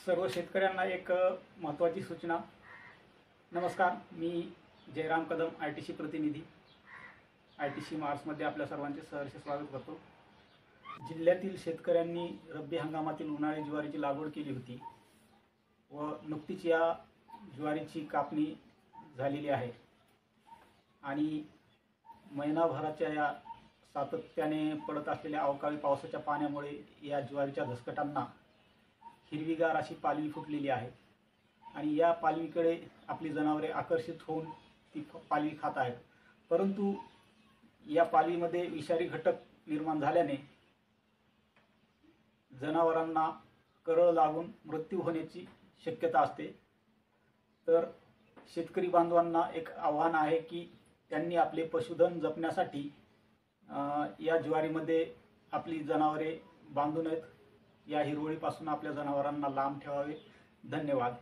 सर्व शेतकऱ्यांना एक महत्त्वाची सूचना। नमस्कार, मी जयराम कदम, ITC प्रतिनिधी, ITC मार्समध्ये आपल्या सर्वांचे सहर्ष स्वागत करतो। जिल्ह्यातील शेतकऱ्यांनी रब्बी हंगामातील उन्हाळी ज्वारीची लागवड केली होती व नुकतीच या ज्वारीची कापणी झालेली आहे आणि महिनाभराच्या या सातत्याने पडत असलेल्या अवकाळी पावसाच्या पाण्यामुळे या ज्वारीच्या धसकटांना हिरवीगार अशी पालवी फुटलेली आहे आणि या पालवीकडे आपली जनावरे आकर्षित होऊन ती पालवी खात आहेत। परंतु या पालवीमध्ये विषारी घटक निर्माण झाल्याने जनावरांना करळ लागून मृत्यू होण्याची शक्यता असते। तर शेतकरी बांधवांना एक आव्हान आहे की त्यांनी आपले पशुधन जपण्यासाठी या ज्वारीमध्ये आपली जनावरे बांधू नयेत। या हिरवळीपासून आपल्या जनावरांना लांब ठेवावे। धन्यवाद।